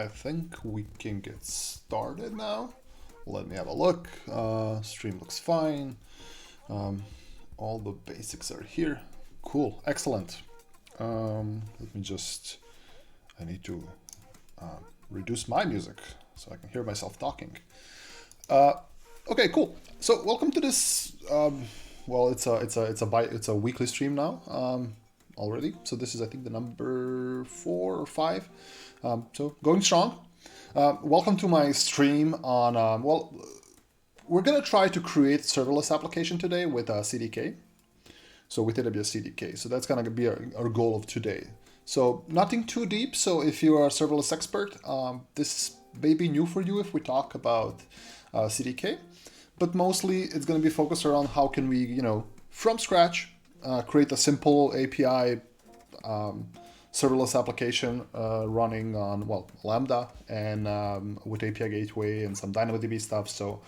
I think we can get started now. Let me have a look. Stream looks fine. All the basics are here. Cool, excellent. Let me just, I need to reduce my music so I can hear myself talking. Okay, cool. So welcome to this. Well, it's a weekly stream now. Already. So this is, I think, the number 4 or 5. So going strong. Welcome to my stream on. Well, we're gonna try to create serverless application today with CDK. So with AWS CDK. So that's gonna be our goal of today. So nothing too deep. So if you are a serverless expert, this may be new for you if we talk about CDK. But mostly it's going to be focused around how can we, from scratch, create a simple API serverless application running on, Lambda and with API Gateway and some DynamoDB stuff. So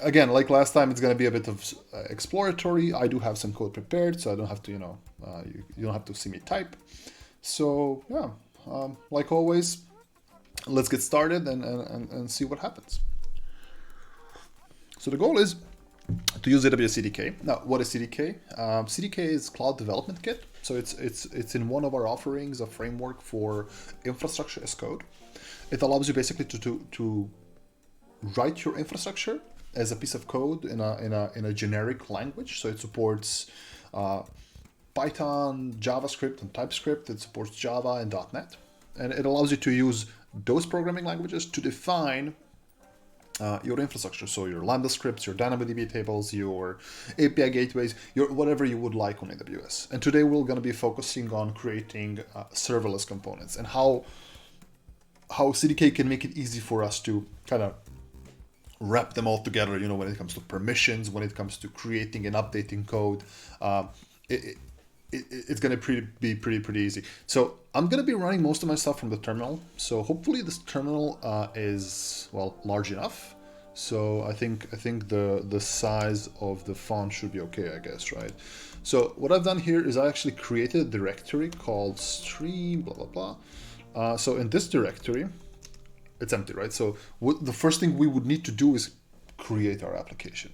again, like last time, it's going to be a bit of exploratory. I do have some code prepared, so I don't have to, you don't have to see me type. So yeah, like always, let's get started and see what happens. So the goal is to use AWS CDK. Now, what is CDK? CDK is Cloud Development Kit. So it's in one of our offerings, a framework for infrastructure as code. It allows you basically to write your infrastructure as a piece of code in a generic language. So it supports Python, JavaScript, and TypeScript. It supports Java and .NET, and it allows you to use those programming languages to define your infrastructure, so your Lambda scripts, your DynamoDB tables, your API gateways, your whatever you would like on AWS. And today we're going to be focusing on creating serverless components and how CDK can make it easy for us to kind of wrap them all together. When it comes to permissions, when it comes to creating and updating code, it's going to be pretty easy. So I'm going to be running most of my stuff from the terminal. So hopefully this terminal is, large enough. So I think the size of the font should be okay, I guess, right? So what I've done here is I actually created a directory called stream, blah, blah, blah. So in this directory, it's empty, right? So the first thing we would need to do is create our application.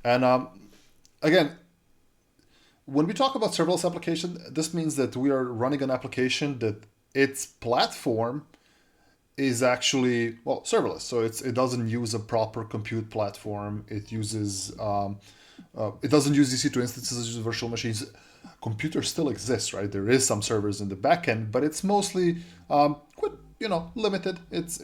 And again, when we talk about serverless application, this means that we are running an application that its platform is actually, serverless. So it doesn't use a proper compute platform. It uses, it doesn't use EC2 instances, it uses virtual machines. Computers still exist, right? There is some servers in the backend, but it's mostly quite, limited. It's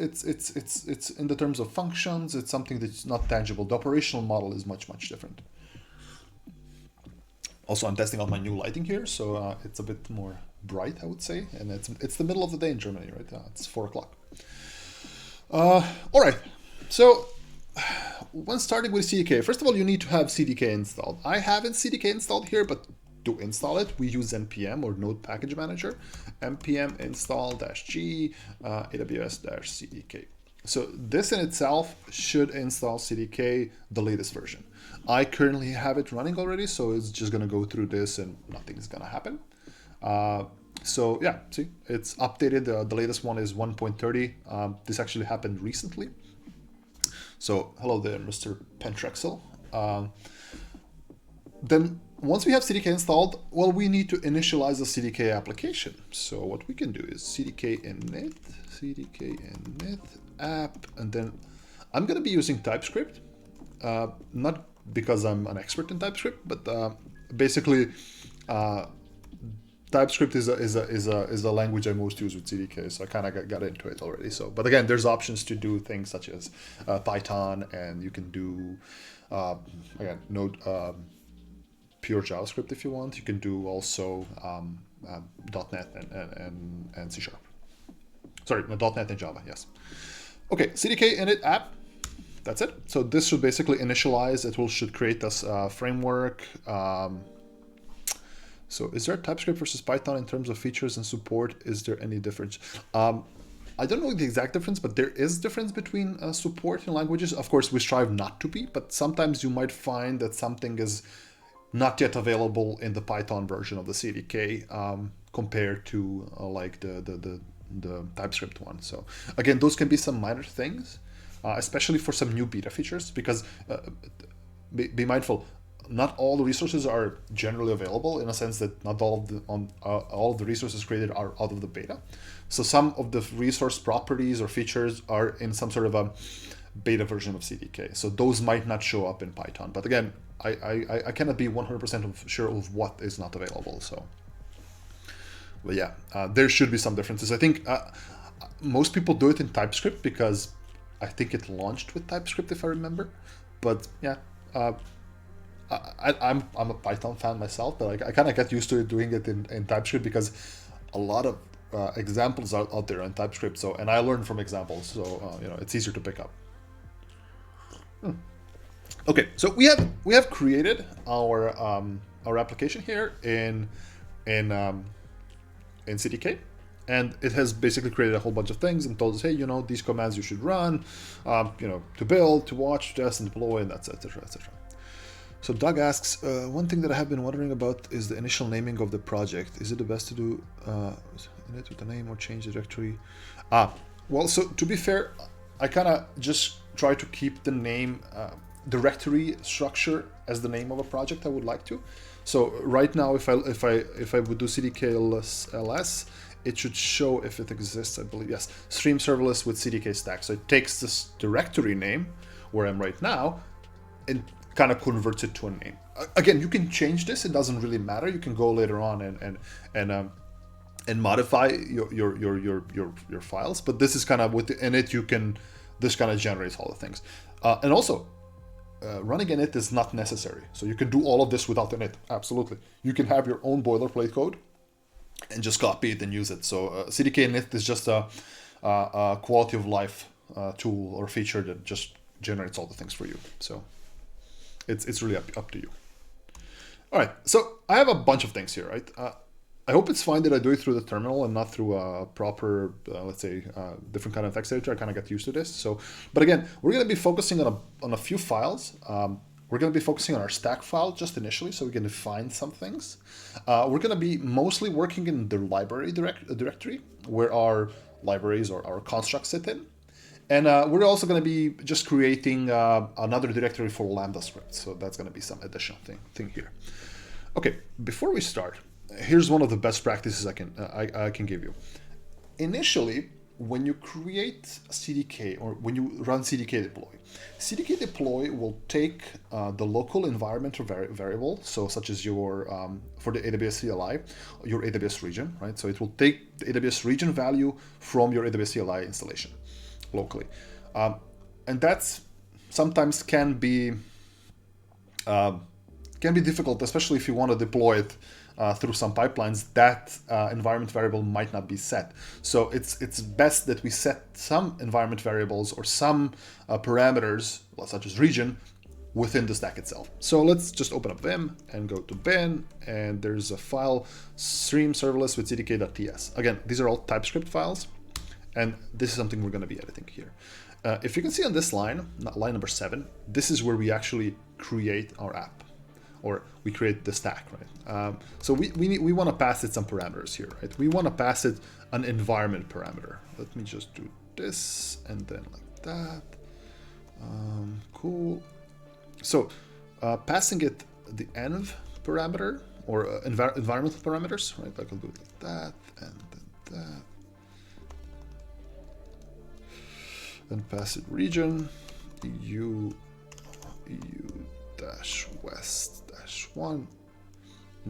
in the terms of functions. It's something that's not tangible. The operational model is much different. Also, I'm testing out my new lighting here, so it's a bit more bright, I would say. And it's the middle of the day in Germany, right? It's 4 o'clock. All right. So when starting with CDK, first of all, you need to have CDK installed. I haven't CDK installed here, but to install it, we use npm or Node Package Manager, npm install-g aws-cdk. So this in itself should install CDK, the latest version. I currently have it running already, so it's just going to go through this and nothing's going to happen. So yeah, see, it's updated. The latest one is 1.30. This actually happened recently. So hello there, Mr. Pentrexel. Then once we have CDK installed, we need to initialize the CDK application. So what we can do is cdk init app, and then I'm going to be using TypeScript, not because I'm an expert in TypeScript, but basically TypeScript is a language I most use with CDK, so I kind of got into it already. So, but again, there's options to do things such as Python, and you can do again Node, pure JavaScript if you want. You can do also .NET and C#. Sorry, no, .NET and Java. Yes. Okay, CDK init app. That's it. So this should basically initialize. It should create this framework. So is there TypeScript versus Python in terms of features and support? Is there any difference? I don't know the exact difference, but there is difference between support in languages. Of course, we strive not to be, but sometimes you might find that something is not yet available in the Python version of the CDK compared to like the the TypeScript one. So again, those can be some minor things, especially for some new beta features, because be mindful, not all the resources are generally available, in a sense that not all of the all of the resources created are out of the beta. So some of the resource properties or features are in some sort of a beta version of CDK. So those might not show up in Python. But again, I cannot be 100% sure of what is not available. So, but yeah, there should be some differences. I think most people do it in TypeScript because I think it launched with TypeScript, if I remember. But yeah, I'm a Python fan myself, but I kind of get used to it doing it in TypeScript because a lot of examples are out there in TypeScript. So, and I learned from examples, so it's easier to pick up. Okay, so we have created our application here in CDK, and it has basically created a whole bunch of things and told us, hey, these commands you should run, to build, to watch, test, and deploy, and that's etc. etc. So Doug asks, one thing that I have been wondering about is the initial naming of the project. Is it the best to do it with a name or change the directory? Well, so to be fair, I kind of just try to keep the name directory structure as the name of a project I would like to. So right now, if I would do CDK ls, it should show if it exists. I believe yes, stream serverless with CDK stack. So it takes this directory name where I'm right now and kind of converts it to a name. Again, you can change this. It doesn't really matter. You can go later on and modify your files. But this is kind of with the init. This kind of generates all the things. And also, running init is not necessary. So you can do all of this without init. Absolutely. You can have your own boilerplate code and just copy it and use it. So CDK init is just a quality of life tool or feature that just generates all the things for you. So it's really up to you. All right, so I have a bunch of things here, right? I hope it's fine that I do it through the terminal and not through a proper, let's say, different kind of text editor. I kind of get used to this. So, but again, we're going to be focusing on a few files. We're going to be focusing on our stack file just initially, so we can define some things. We're going to be mostly working in the library directory, where our libraries or our constructs sit in. And we're also going to be just creating another directory for Lambda scripts. So that's going to be some additional thing here. Okay, before we start, here's one of the best practices I can give you. Initially, when you create CDK or when you run CDK deploy will take the local environment variable, so such as your for the AWS CLI, your AWS region, right? So it will take the AWS region value from your AWS CLI installation locally, and that's sometimes can be difficult, especially if you want to deploy it through some pipelines. That environment variable might not be set. So it's best that we set some environment variables or some parameters, such as region, within the stack itself. So let's just open up Vim and go to bin, and there's a file, stream serverless with cdk.ts. Again, these are all TypeScript files, and this is something we're going to be editing here. If you can see on this line, line number 7, this is where we actually create our app, or we create the stack, right? So we want to pass it some parameters here, right? We want to pass it an environment parameter. Let me just do this and then like that. Cool. So passing it the env parameter or environmental parameters, right? Like I'll do it like that and then that. And pass it region EU -west -1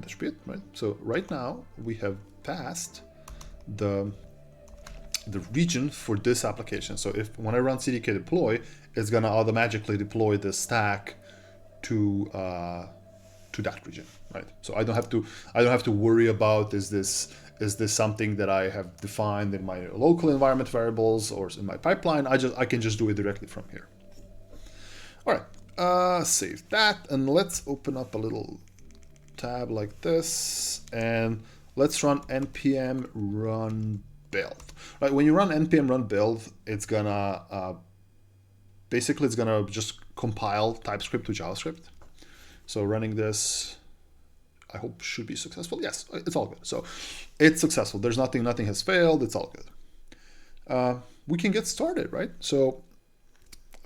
dash bit, right? So right now we have passed the region for this application. So if when I run CDK deploy, it's gonna automatically deploy the stack to that region, right? So I don't have to worry about is this something that I have defined in my local environment variables or in my pipeline. I can just do it directly from here. All right, save that, and let's open up a little tab like this, and let's run npm run build. Right, when you run npm run build, it's gonna basically it's gonna just compile TypeScript to JavaScript. So running this, I hope should be successful. Yes, it's all good. So it's successful. There's nothing has failed. It's all good. we can get started, right? So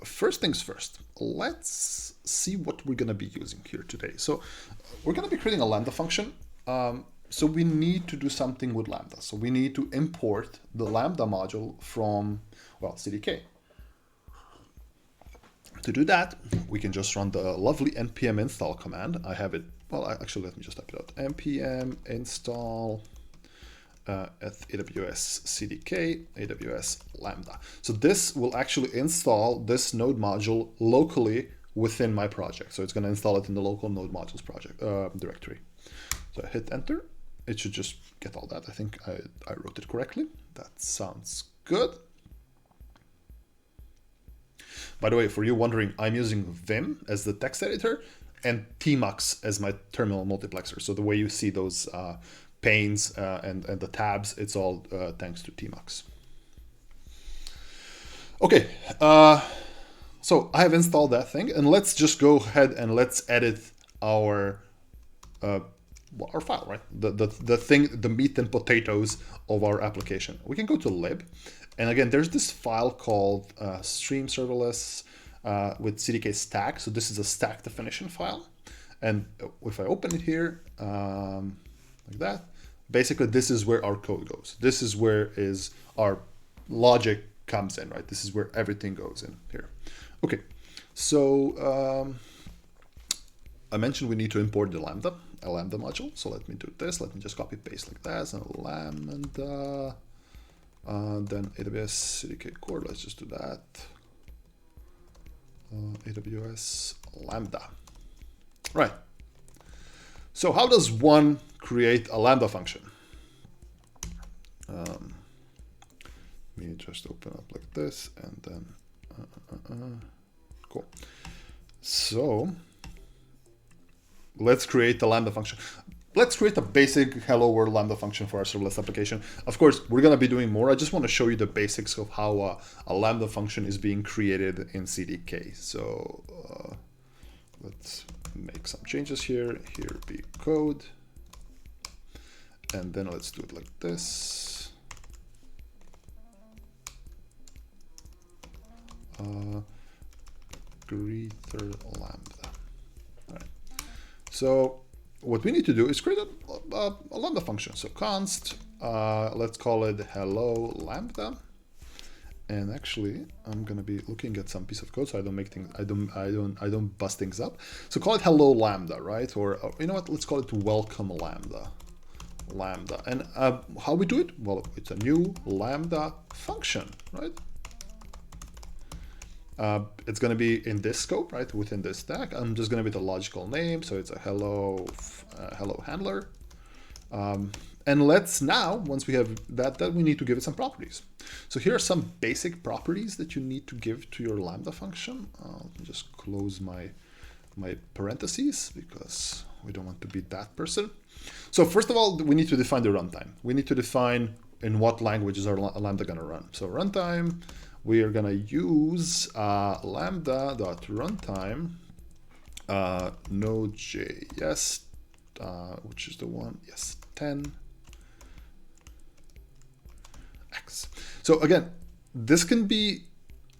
first things first, let's see what we're going to be using here today. So we're going to be creating a Lambda function. So we need to do something with Lambda. So we need to import the Lambda module from, well, CDK. To do that, we can just run the lovely npm install command. I have it, well, actually, let me just type it out. npm install at AWS CDK, AWS Lambda. So this will actually install this node module locally within my project. So it's going to install it in the local node modules project directory. So I hit enter. It should just get all that. I think I wrote it correctly. That sounds good. By the way, for you wondering, I'm using Vim as the text editor and Tmux as my terminal multiplexer. So the way you see those panes and the tabs, it's all thanks to Tmux. Okay, so I have installed that thing, and let's just go ahead and let's edit our file, right? The thing, the meat and potatoes of our application. We can go to lib, and again, there's this file called stream serverless with CDK stack. So this is a stack definition file, and if I open it here like that, basically this is where our code goes. This is where is our logic comes in, right? This is where everything goes in here. Okay, so I mentioned we need to import the Lambda, a Lambda module. So let me do this. Let me just copy paste like that. So Lambda, then AWS CDK core. Let's just do that. AWS Lambda. Right. So how does one create a Lambda function? Let me just open up like this and then cool. So let's create a Lambda function. Let's create a basic hello world Lambda function for our serverless application. Of course, we're going to be doing more. I just want to show you the basics of how a Lambda function is being created in CDK. So let's make some changes here. Here be code. And then let's do it like this. Greeter Lambda. All right. So what we need to do is create a Lambda function. So const, let's call it hello Lambda. And actually, I'm gonna be looking at some piece of code so I don't make things, I don't bust things up. So call it hello Lambda, right? Or you know what? Let's call it welcome Lambda. And how we do it? Well, it's a new Lambda function, right? It's going to be in this scope, right? Within this stack. I'm just going to be the logical name. So it's a hello handler. And let's now, once we have that, we need to give it some properties. So here are some basic properties that you need to give to your Lambda function. I'll just close my parentheses because we don't want to be that person. So first of all, we need to define the runtime. We need to define in what languages our Lambda going to run. So runtime, we are going to use lambda.runtime Node.js, which is the one, yes, 10 X. So again, this can be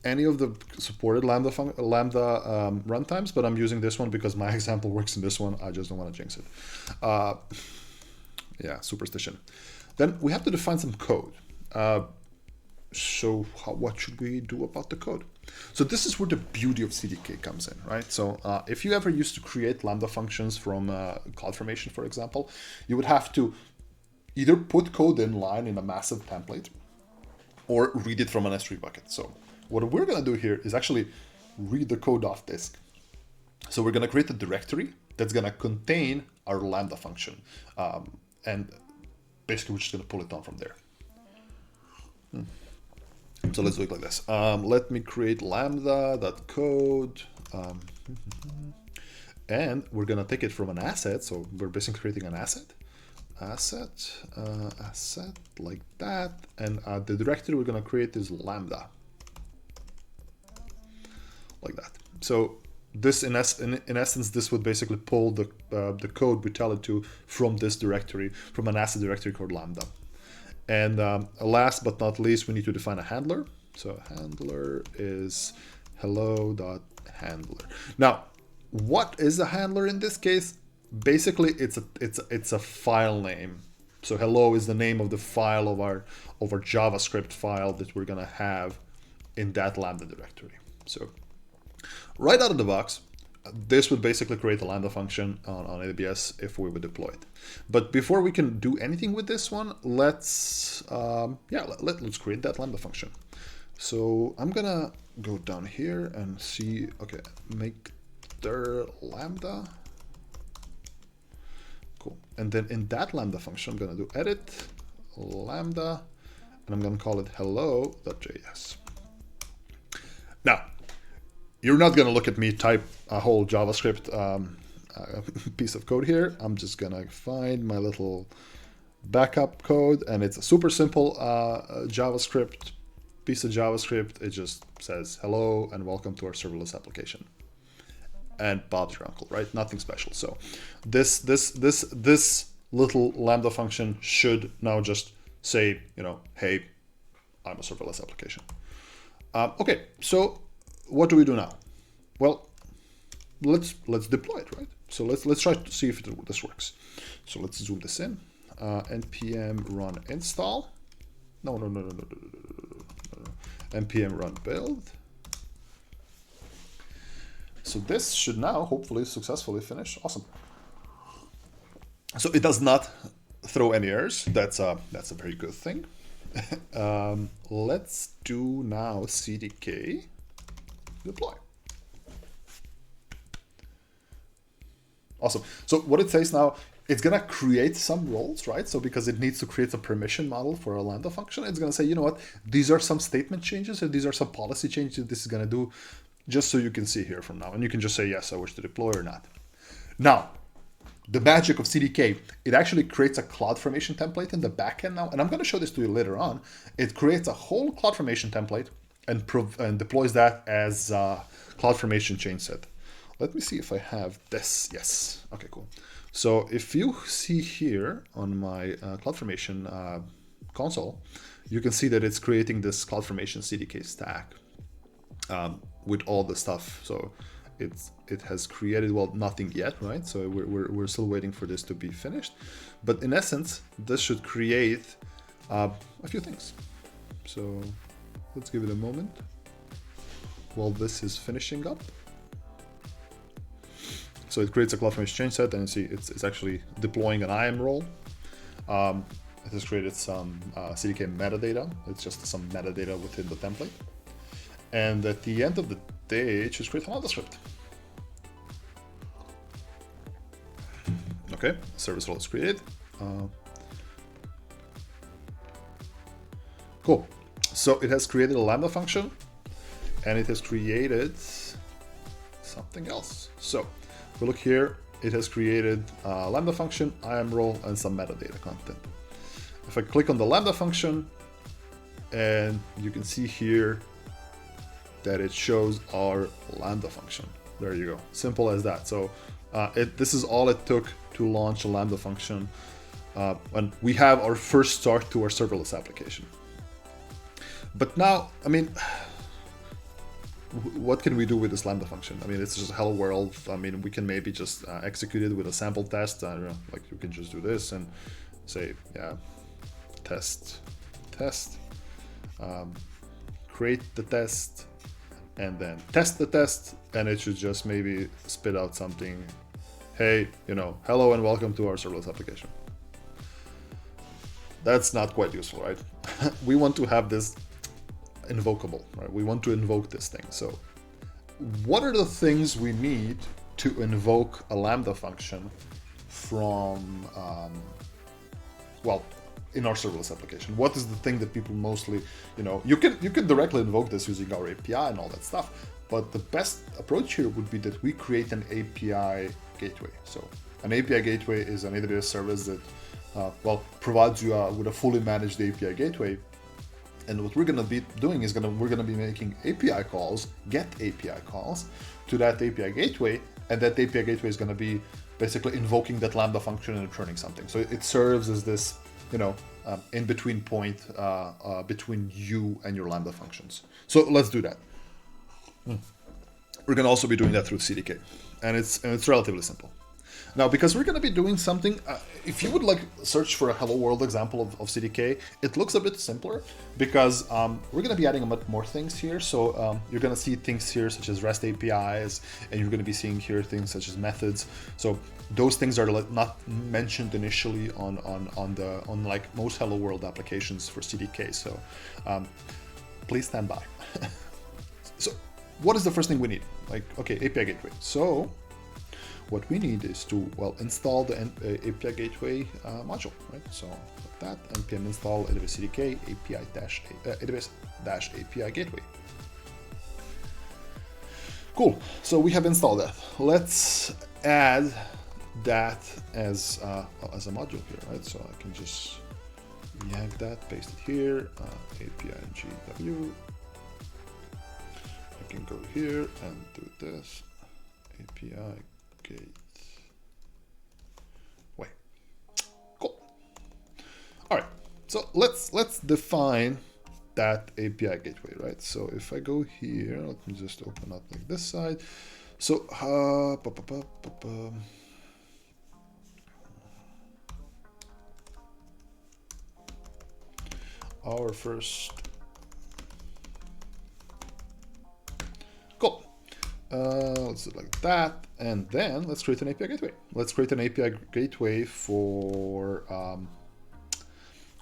any of the supported Lambda runtimes, but I'm using this one because my example works in this one. I just don't want to jinx it. Yeah, superstition. Then we have to define some code. So what should we do about the code? So this is where the beauty of CDK comes in, right? So if you ever used to create Lambda functions from CloudFormation, for example, you would have to either put code in line in a massive template or read it from an S3 bucket. So what we're going to do here is actually read the code off disk. So we're going to create a directory that's going to contain our Lambda function. And basically, we're just going to pull it down from there. So let's do it like this. Let me create lambda.code. And we're going to take it from an asset. So we're basically creating an asset. Asset like that. And the directory we're going to create is lambda. Like that. So this, in essence, this would basically pull the code we tell it to from this directory, from an asset directory called lambda. And last but not least, we need to define a handler. So handler is hello.handler. Now, what is a handler in this case? Basically, it's a file name. So hello is the name of the file of our JavaScript file that we're gonna have in that Lambda directory. So right out of the box, this would basically create a Lambda function on AWS if we would deploy it. But before we can do anything with this one, let's create that Lambda function. So I'm gonna go down here and see, okay, make dir Lambda. Cool. And then in that Lambda function, I'm gonna do edit Lambda, and I'm gonna call it hello.js. Now, you're not gonna look at me type a whole JavaScript piece of code here. I'm just gonna find my little backup code, and it's a super simple JavaScript piece of JavaScript. It just says hello and welcome to our serverless application. And Bob's your uncle, right? Nothing special. So this little Lambda function should now just say, you know, hey, I'm a serverless application. Okay, so what do we do now? Well, let's deploy it, right? So let's try to see if this works. So let's zoom this in. npm run install. No. npm run build. So this should now hopefully successfully finish. Awesome. So it does not throw any errors. That's a very good thing. Let's do now CDK deploy. Awesome. So what it says now, it's gonna create some roles, right? So because it needs to create a permission model for a Lambda function, it's gonna say, you know what, these are some statement changes and these are some policy changes this is gonna do, just so you can see here from now. And you can just say, yes, I wish to deploy or not. Now, the magic of CDK, it actually creates a CloudFormation template in the backend now. And I'm gonna show this to you later on. It creates a whole CloudFormation template and deploys that as a CloudFormation chain set. Let me see if I have this. Yes. Okay, cool. So if you see here on my CloudFormation console, you can see that it's creating this CloudFormation CDK stack with all the stuff. So it has created, well, nothing yet, right? So we're still waiting for this to be finished. But in essence, this should create a few things. So let's give it a moment while this is finishing up. So it creates a CloudFormation chain set, and you see it's actually deploying an IAM role. It has created some CDK metadata. It's just some metadata within the template. And at the end of the day, it should create another script. Okay, service role is created. Cool. So it has created a Lambda function, and it has created something else. So if we look here, it has created a Lambda function, IAM role, and some metadata content. If I click on the Lambda function, and you can see here that it shows our Lambda function. There you go. Simple as that. So this is all it took to launch a Lambda function. And we have our first start to our serverless application. But now, I mean, what can we do with this Lambda function? I mean, it's just hello world. I mean, we can maybe just execute it with a sample test. I don't know, like you can just do this and say, yeah, test, create the test, and then test the test, and it should just maybe spit out something. Hey, you know, hello and welcome to our serverless application. That's not quite useful, right? We want to have this invocable, right? We want to invoke this thing. So what are the things we need to invoke a Lambda function from, well, in our serverless application? What is the thing that people mostly, you know, you can directly invoke this using our API and all that stuff, but the best approach here would be that we create an API gateway. So an API gateway is an AWS service that, well, provides you with a fully managed API gateway. And what we're going to be doing is we're going to be making API calls, get API calls to that API gateway, and that API gateway is going to be basically invoking that Lambda function and returning something. So it serves as this in between point between you and your Lambda functions. So let's do that. We're going to also be doing that through CDK, and it's relatively simple. Now, because we're going to be doing something, if you would like search for a Hello World example of CDK, it looks a bit simpler because we're going to be adding a lot more things here. So you're going to see things here such as REST APIs, and you're going to be seeing here things such as methods. So those things are not mentioned initially on like most Hello World applications for CDK. So please stand by. So what is the first thing we need? Like, okay, API gateway. So what we need is to, well, install the API gateway module, right? So like that, npm install AWS CDK AWS-API gateway. Cool, so we have installed that. Let's add that as a module here, right? So I can just yank that, paste it here, API GW. I can go here and do this, API gateway. Cool. All right. So let's define that API gateway, right? So if I go here, let me just open up like this side. So our first. Cool. Let's do it like that, and then let's create an API gateway. Let's create an API gateway for,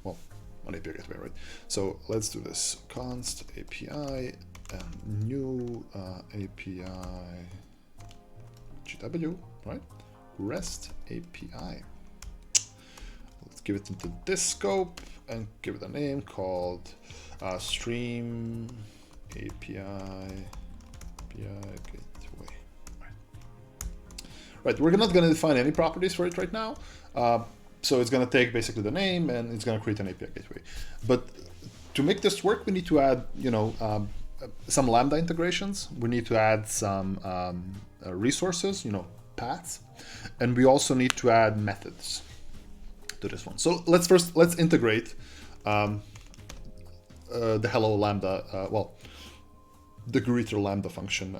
well, an API gateway, right? So let's do this. Const API and new API GW, right? REST API. Let's give it into this scope and give it a name called stream API gateway. Right, we're not going to define any properties for it right now. So it's going to take basically the name and it's going to create an API gateway. But to make this work, we need to add, some Lambda integrations. We need to add some resources, paths, and we also need to add methods to this one. So let's integrate the hello Lambda, the greeter Lambda function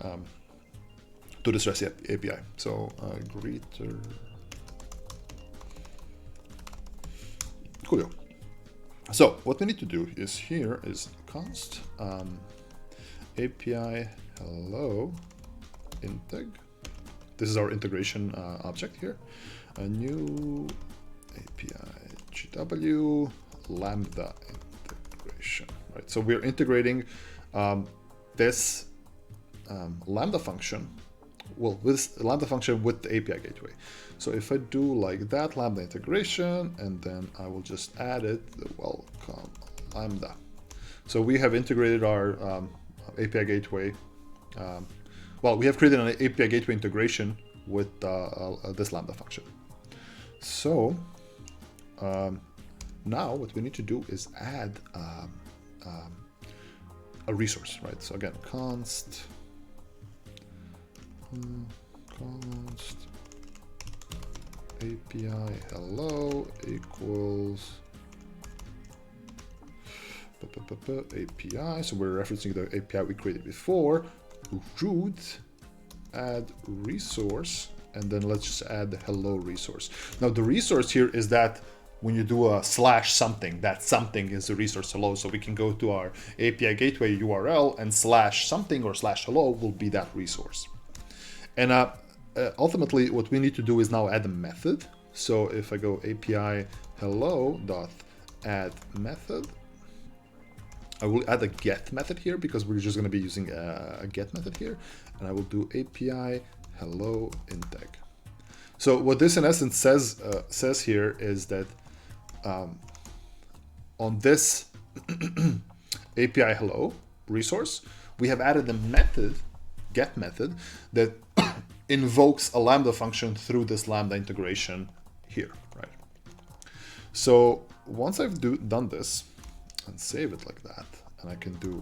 to this REST API. So greeter, cool. So what we need to do is here is const API hello integ. This is our integration object here. A new API GW Lambda integration. Right. So we're integrating this Lambda function, this Lambda function with the API gateway. So if I do like that Lambda integration, and then I will just add it, the welcome Lambda. So we have integrated our API gateway. We have created an API gateway integration with this Lambda function. So now what we need to do is add a resource, right? So again, const API hello equals API. So we're referencing the API we created before. Root add resource, and then let's just add the hello resource. Now the resource here is that when you do a slash something, that something is the resource hello. So we can go to our API gateway URL and slash something or slash hello will be that resource. And ultimately what we need to do is now add a method. So if I go API hello dot add method, I will add a get method here because we're just going to be using a get method here. And I will do API hello integ. So what this in essence says here is that on this API hello resource, we have added a method, get method, that invokes a Lambda function through this Lambda integration here, right? So once I've done this and save it like that, and I can do,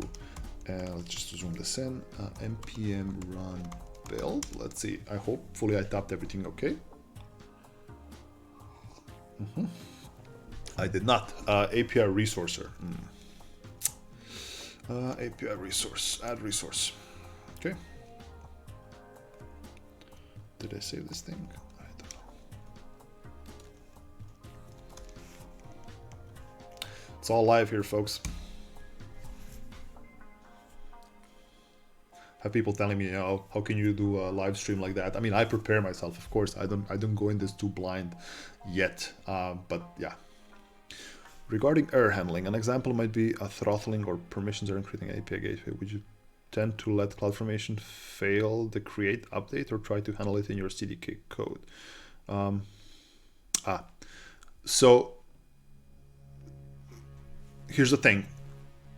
let's just zoom this in, npm run build. Let's see, hopefully I tapped everything okay. I did not. API resourcer. API resource. Add resource. Okay. Did I save this thing? I don't know. It's all live here, folks. Have people telling me, how can you do a live stream like that? I mean, I prepare myself, of course. I don't go in this too blind yet. But yeah. Regarding error handling, an example might be a throttling or permissions are creating API gateway. Would you tend to let CloudFormation fail the create update or try to handle it in your CDK code? So here's the thing.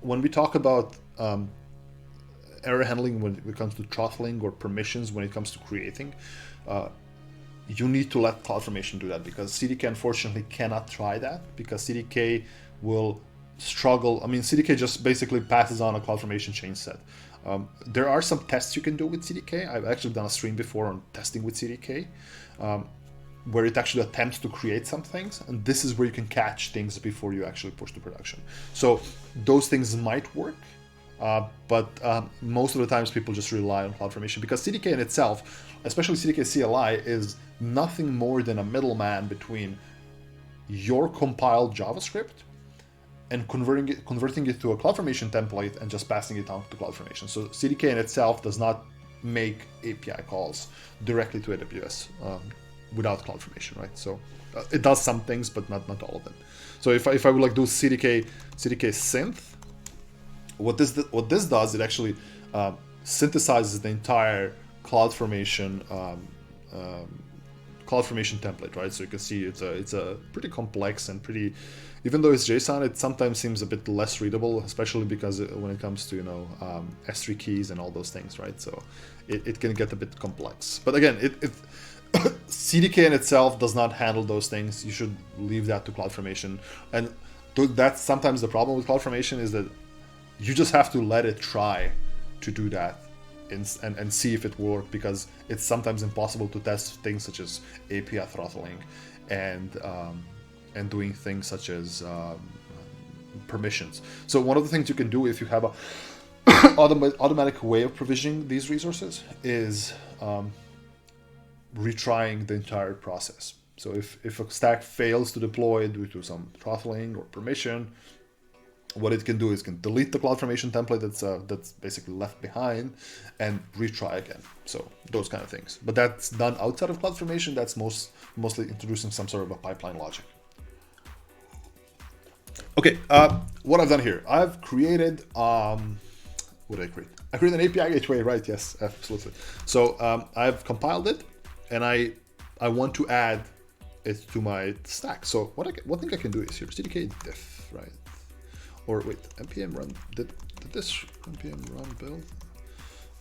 When we talk about error handling when it comes to throttling or permissions when it comes to creating, you need to let CloudFormation do that, because CDK unfortunately cannot try that, because CDK will struggle. I mean, CDK just basically passes on a CloudFormation change set. There are some tests you can do with CDK. I've actually done a stream before on testing with CDK, where it actually attempts to create some things, and this is where you can catch things before you actually push to production. So those things might work, but most of the times people just rely on CloudFormation, because CDK in itself, especially CDK CLI, is nothing more than a middleman between your compiled JavaScript and converting it to a CloudFormation template and just passing it on to CloudFormation. So CDK in itself does not make API calls directly to AWS without CloudFormation, right? So it does some things, but not all of them. So if I would like do CDK synth, what this does, it actually synthesizes the entire CloudFormation template, right? So you can see it's a pretty complex and pretty, even though it's JSON, it sometimes seems a bit less readable, especially because when it comes to S3 keys and all those things, right? So it can get a bit complex. But again, CDK in itself does not handle those things. You should leave that to CloudFormation, and that's sometimes the problem with CloudFormation, is that you just have to let it try to do that and see if it works, because it's sometimes impossible to test things such as API throttling and doing things such as permissions. So one of the things you can do if you have a automatic way of provisioning these resources is retrying the entire process. So if a stack fails to deploy due to some throttling or permission, what it can do is can delete the CloudFormation template that's basically left behind and retry again. So those kind of things. But that's done outside of CloudFormation. That's mostly introducing some sort of a pipeline logic. Okay, what I've done here, I've created, what did I create? I created an API gateway, right? Yes, absolutely. So I've compiled it, and I want to add it to my stack. So what thing I can do is here, CDK diff, right? Or wait, npm run, did this npm run build?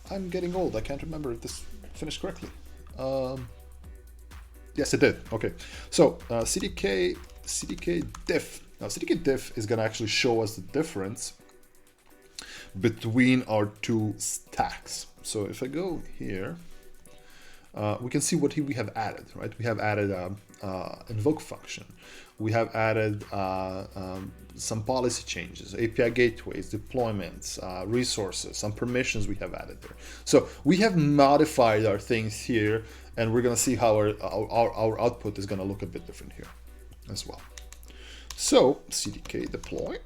I'm getting old, I can't remember if this finished correctly. Yes, it did, okay. So CDK diff. Now CDK diff is gonna actually show us the difference between our two stacks. So if I go here, we can see what we have added, right? We have added invoke function. We have added some policy changes, API gateways, deployments, resources, some permissions we have added there. So we have modified our things here, and we're gonna see how our output is gonna look a bit different here as well. So CDK deploy.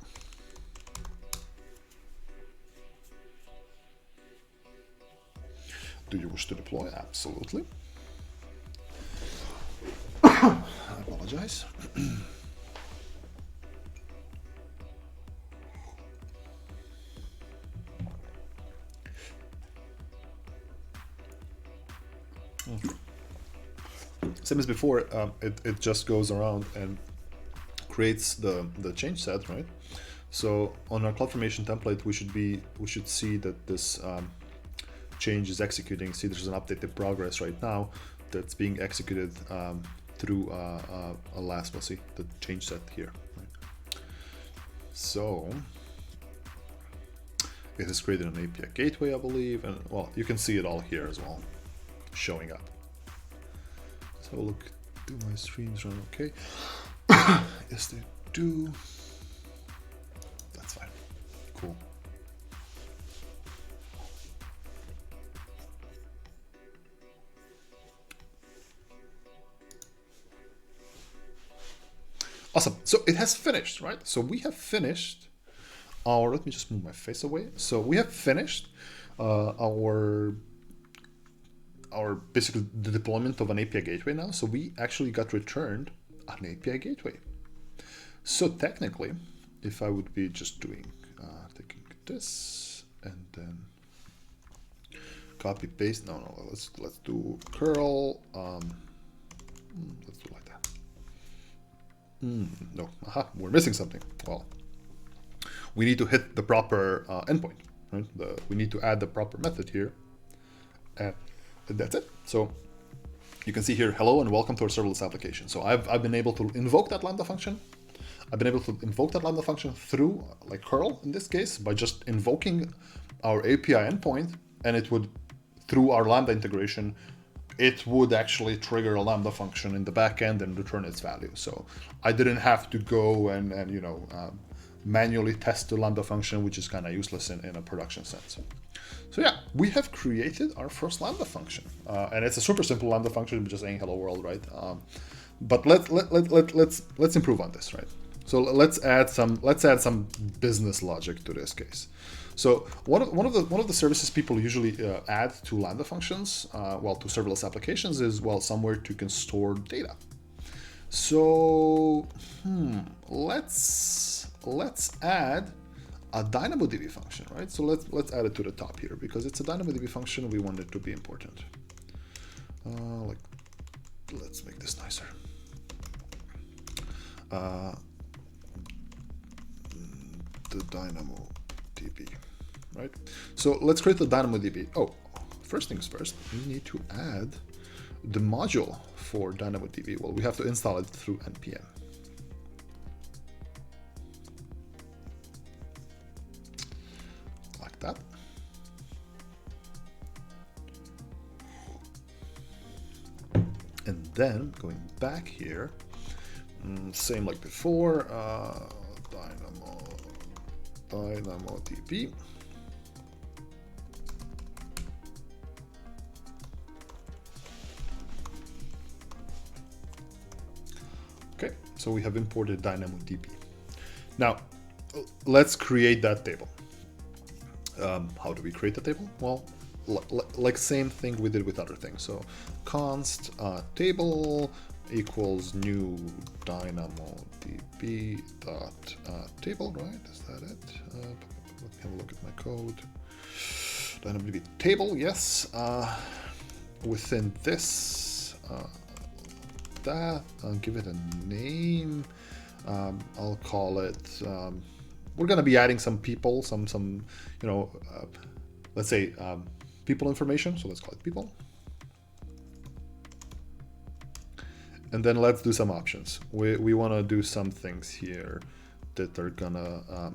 Do you wish to deploy? Absolutely. I apologize. Same as before, it just goes around and creates the change set, right? So on our CloudFormation template, we should see that this change is executing. See, there's an update in progress right now that's being executed through a last. We'll see the change set here. Right? So it has created an API gateway, I believe, and well, you can see it all here as well, showing up. So look, do my streams run okay? Yes, That's fine. Cool. Awesome. So it has finished, right? So we have finished our, let me just move my face away. So we have finished our basically the deployment of an API gateway now. So we actually got returned an API gateway. So technically, if I would be just doing, taking this and then copy paste, no, let's do curl, let's do like that. No, aha, we're missing something. Well, we need to hit the proper endpoint, right? We need to add the proper method here, and that's it. So you can see here, hello and welcome to our serverless application. So I've been able to invoke that Lambda function. I've been able to invoke that Lambda function through, like curl in this case, by just invoking our API endpoint, and it would, through our Lambda integration, it would actually trigger a Lambda function in the backend and return its value. So I didn't have to go and manually test the Lambda function, which is kind of useless in a production sense. So yeah, we have created our first Lambda function, and it's a super simple Lambda function, just saying hello world, right? But let's improve on this, right? So let's add some business logic to this case. So one of the services people usually add to Lambda functions, to serverless applications, is somewhere you can store data. So let's add a DynamoDB function, right? So let's add it to the top here because it's a DynamoDB function. We want it to be important. Let's make this nicer. The DynamoDB, right? So let's create the DynamoDB. Oh, first things first, we need to add the module for DynamoDB. Well, we have to install it through npm. Like that. And then going back here, same like before, DynamoDB. Okay, so we have imported DynamoDB. Now, let's create that table. How do we create the table? Well, like same thing we did with other things. So const table equals new DynamoDB dot table, right? Is that it? Let me have a look at my code. DynamoDB table, yes. Within this, I'll give it a name. I'll call it. We're gonna be adding some people, some let's say people information. So let's call it people. And then let's do some options. We want to do some things here that are gonna,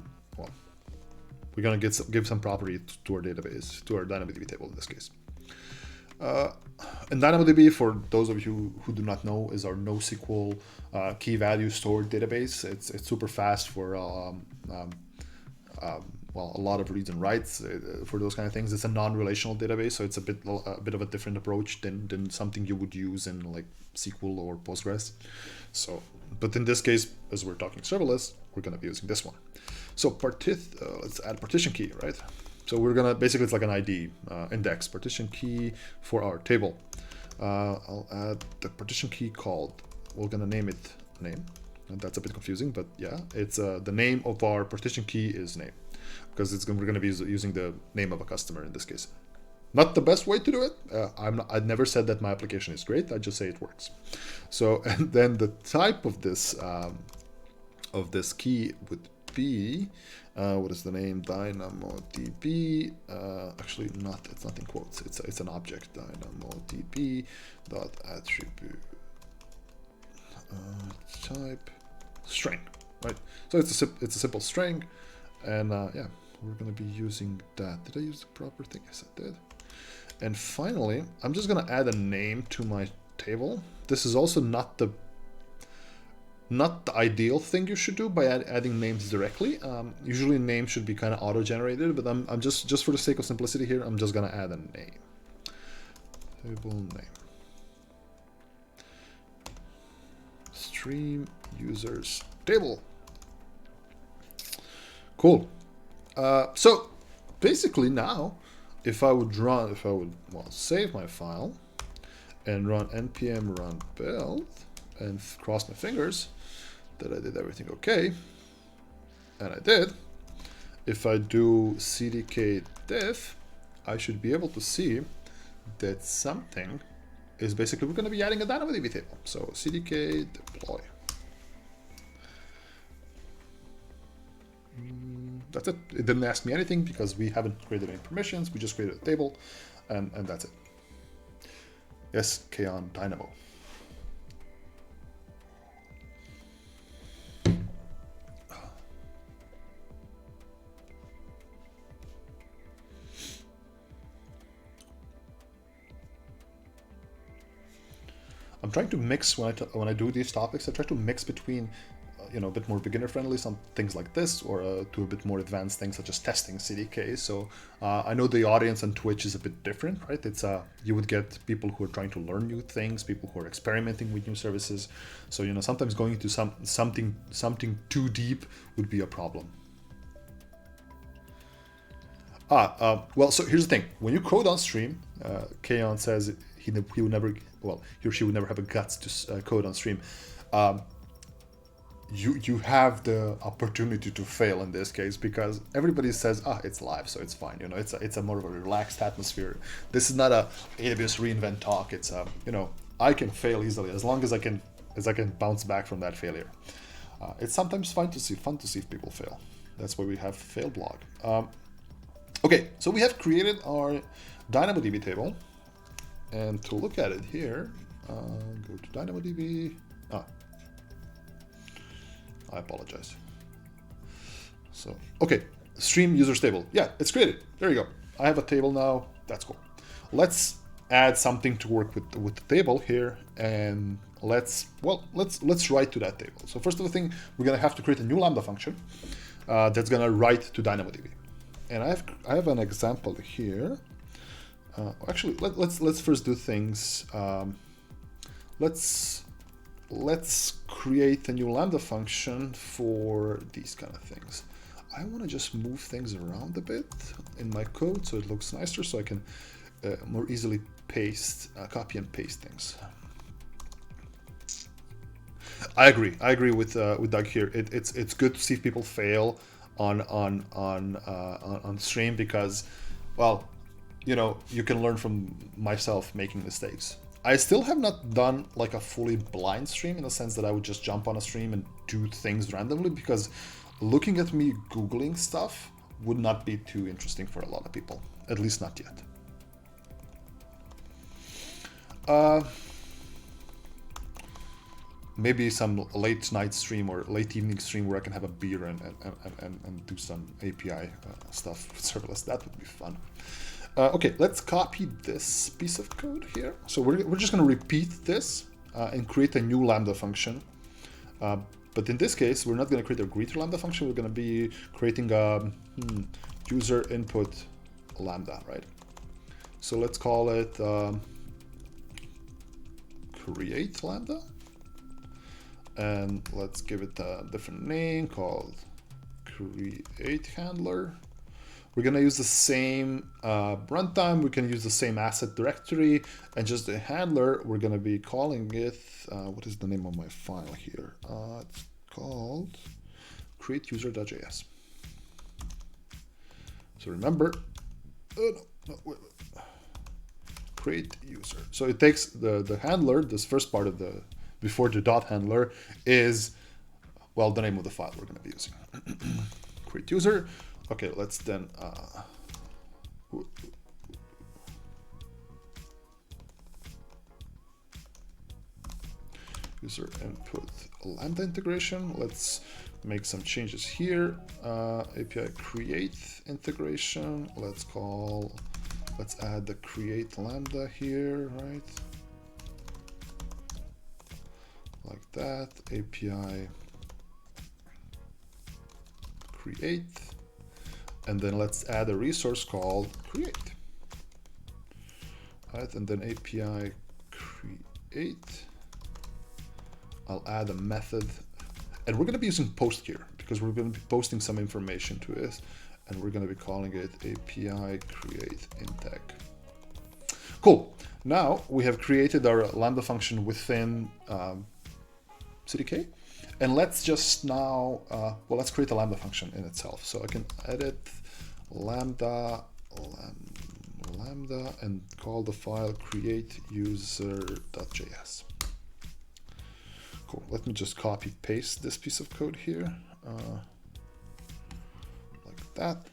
we're gonna give some property to our database, to our DynamoDB table in this case. And DynamoDB, for those of you who do not know, is our NoSQL key value stored database. It's super fast for a lot of reads and writes for those kind of things. It's a non-relational database, so it's a bit of a different approach than something you would use in like SQL or Postgres. So, but in this case, as we're talking serverless, we're going to be using this one. So let's add partition key, right? So we're gonna basically, it's like an ID index partition key for our table. I'll add the partition key called. We're gonna name it name. And that's a bit confusing, but yeah, it's the name of our partition key is name, because we're going to be using the name of a customer in this case. Not the best way to do it. I've never said that my application is great. I just say it works. So, and then the type of this key would be what is the name? DynamoDB. Actually, it's not in quotes. It's an object. DynamoDB dot attribute type string, right? So it's a simple string, and yeah, we're gonna be using that. Did I use the proper thing? Yes, I did. And finally, I'm just gonna add a name to my table. This is also not the not the ideal thing you should do by adding names directly. Usually names should be kind of auto-generated, but I'm just for the sake of simplicity here, I'm just gonna add a name. Table name. Stream users table. Cool. So basically now, if I would save my file and run npm run build and cross my fingers that I did everything okay, and I did. If I do cdk diff, I should be able to see that something is basically, we're going to be adding a DynamoDB table. So cdk deploy. That's it. It didn't ask me anything because we haven't created any permissions. We just created a table, and that's it. Yes, Kaon Dynamo. I'm trying to mix when I do these topics. I try to mix between, a bit more beginner friendly, some things like this, or to a bit more advanced things such as testing CDK. So I know the audience on Twitch is a bit different, right? It's you would get people who are trying to learn new things, people who are experimenting with new services. So sometimes going to something too deep would be a problem. Well, so here's the thing: when you code on stream, Kaon says he would never, well, he or she would never have the guts to code on stream. You have the opportunity to fail in this case because everybody says, it's live, so it's fine. It's a more of a relaxed atmosphere. This is not a AWS reInvent talk. It's I can fail easily as long as I can bounce back from that failure. It's sometimes fun to see if people fail. That's why we have fail blog. Okay, so we have created our DynamoDB table, and to look at it here, go to DynamoDB. I apologize. So, okay, stream users table. Yeah, it's created. There you go. I have a table now. That's cool. Let's add something to work with the table here, and let's write to that table. So first of the thing, we're gonna have to create a new Lambda function that's gonna write to DynamoDB. And I have an example here. Actually, let's first do things. Let's create a new Lambda function for these kind of things. I want to just move things around a bit in my code so it looks nicer, so I can more easily copy and paste things. I agree with Doug here. It's good to see if people fail on stream because, well, you can learn from myself making mistakes. I still have not done like a fully blind stream in the sense that I would just jump on a stream and do things randomly, because looking at me Googling stuff would not be too interesting for a lot of people, at least not yet. Maybe some late night stream or late evening stream where I can have a beer and do some API stuff with serverless. That would be fun. Okay, let's copy this piece of code here. So we're just going to repeat this and create a new Lambda function. But in this case, we're not going to create a greeter Lambda function. We're going to be creating a user input Lambda, right? So let's call it create Lambda. And let's give it a different name called create handler. We're gonna use the same runtime. We can use the same asset directory, and just the handler, we're gonna be calling it, what is the name of my file here? It's called createuser.js. So remember, create user. So it takes the handler, this first part of the, before the dot handler is, well, the name of the file we're gonna be using. Create user. Okay, let's then user input Lambda integration. Let's make some changes here. API create integration. Let's add the create Lambda here, right? Like that. API create. And then let's add a resource called create. All right, and then API create. I'll add a method, and we're going to be using post here because we're going to be posting some information to it, and we're going to be calling it API create integ. Cool. Now we have created our Lambda function within CDK, and let's just now, well, let's create a Lambda function in itself. So I can edit Lambda and call the file create user.js. Cool. Let me just copy paste this piece of code here, like that.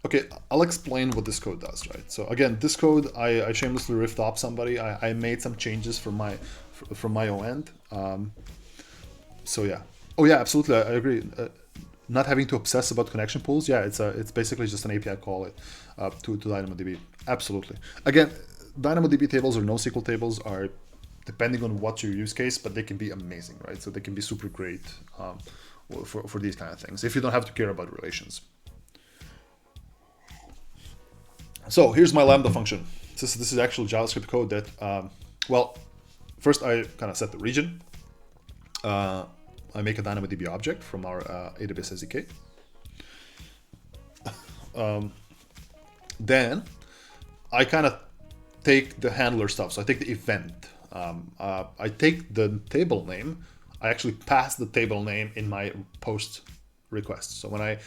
Okay, I'll explain what this code does, right? So again, this code I shamelessly riffed off somebody. I made some changes from my own end. So yeah. Oh yeah, absolutely. I agree. Not having to obsess about connection pools. Yeah, it's basically just an API call to DynamoDB. Absolutely. Again, DynamoDB tables or NoSQL tables are depending on what your use case, but they can be amazing, right? So they can be super great for these kind of things if you don't have to care about relations. So here's my Lambda function. This is actual JavaScript code that, well, first I kind of set the region. I make a DynamoDB object from our AWS SDK. Then I kind of take the handler stuff. So I take the event. I take the table name. I actually pass the table name in my post request. So when I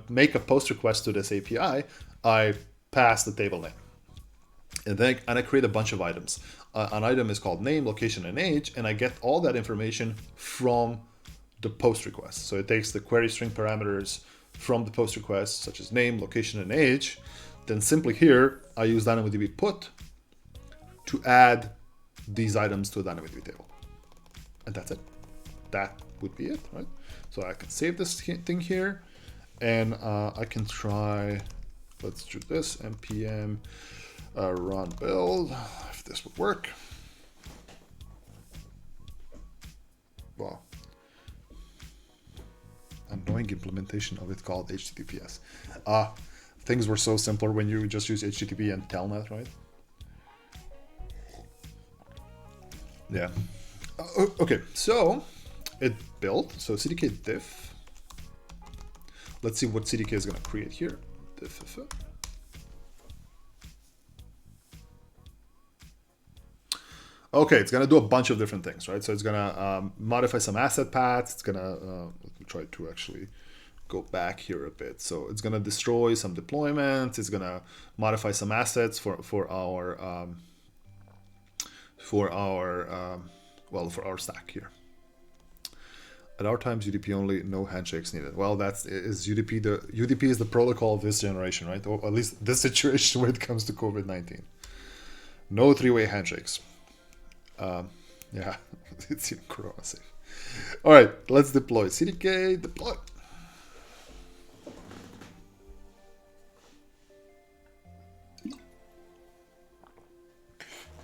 make a post request to this API, I pass the table name. And then I create a bunch of items. An item is called name, location, and age, and I get all that information from the post request. So it takes the query string parameters from the post request, such as name, location, and age. Then simply here, I use DynamoDB put to add these items to a DynamoDB table. And that's it. That would be it, right? So I can save this thing here, and I can try, let's do this, npm run build, if this would work. Wow. Annoying implementation of it called HTTPS. Things were so simpler when you just use HTTP and Telnet, right? Yeah. Okay, so it built. So CDK diff. Let's see what CDK is going to create here. Diff. Okay, it's going to do a bunch of different things, right? So it's going to modify some asset paths. It's going to, let me try to actually go back here a bit. So it's going to destroy some deployments. It's going to modify some assets for our stack here. At our times, UDP only, no handshakes needed. Well, is UDP UDP is the protocol of this generation, right? Or at least this situation when it comes to COVID-19. No three-way handshakes. Yeah, it's in Corona safe. All right, let's deploy. CDK deploy.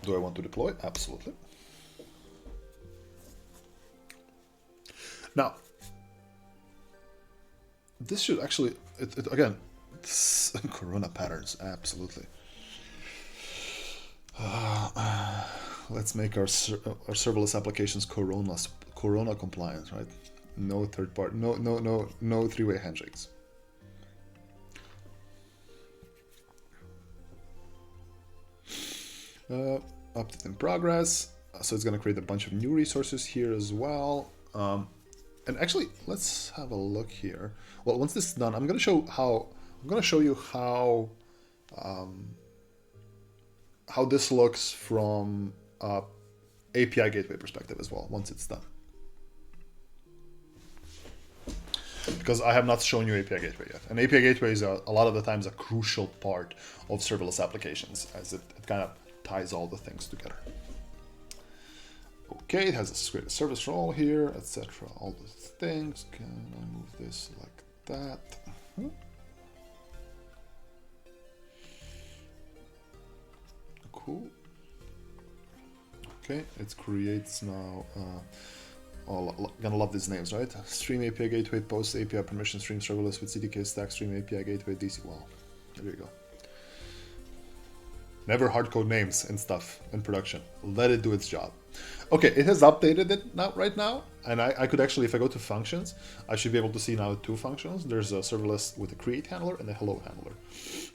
Do I want to deploy? Absolutely. Now, this should actually, again, Corona patterns, absolutely. Let's make our serverless applications Corona compliant, right? No third party, no three-way handshakes. Update in progress. So it's going to create a bunch of new resources here as well. And actually, let's have a look here. Well, once this is done, I'm going to show you how this looks from API gateway perspective as well. Once it's done, because I have not shown you API gateway yet, and API gateway is a lot of the times a crucial part of serverless applications, as it kind of ties all the things together. Okay, it has a service role here, etc. All those things. Can I move this like that? Cool. Okay, it creates now. Oh, gonna love these names, right? Stream API Gateway, Post API Permission, Stream Serverless with CDK Stack, Stream API Gateway, DC. Well, there you go. Never hardcode names and stuff in production. Let it do its job. Okay, it has updated it now, right now, and I could actually, if I go to functions, I should be able to see now two functions. There's a serverless with a create handler and a hello handler.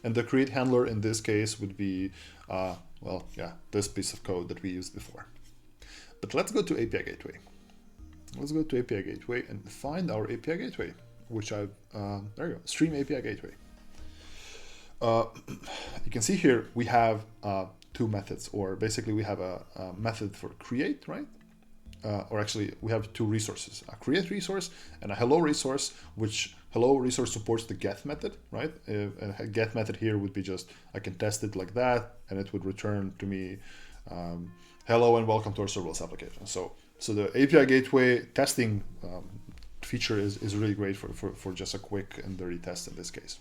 And the create handler in this case would be, well, yeah, this piece of code that we used before. But let's go to API Gateway. Let's go to API Gateway and find our API Gateway, which there you go, Stream API Gateway. You can see here we have two methods, or basically we have a method for create, right? Or actually we have two resources, a create resource and a hello resource, which hello resource supports the get method, right? A get method here would be just, I can test it like that and it would return to me, hello and welcome to our serverless application. So the API Gateway testing feature is really great for just a quick and dirty test in this case.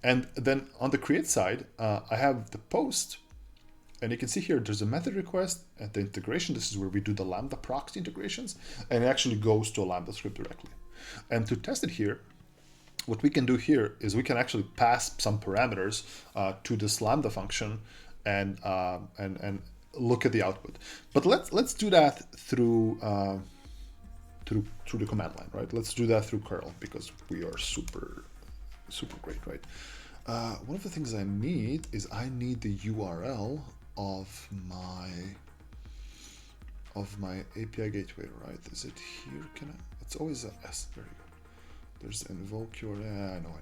And then on the create side, I have the post, and you can see here there's a method request and the integration. This is where we do the Lambda proxy integrations, and it actually goes to a Lambda script directly. And to test it here, what we can do here is we can actually pass some parameters to this Lambda function and look at the output. But let's do that through the command line, right? Let's do that through curl because we are super great, right? One of the things I need is I need the URL of my API Gateway, right? Is it here? Can I? It's always a S. There you go. There's invoke URL. I know.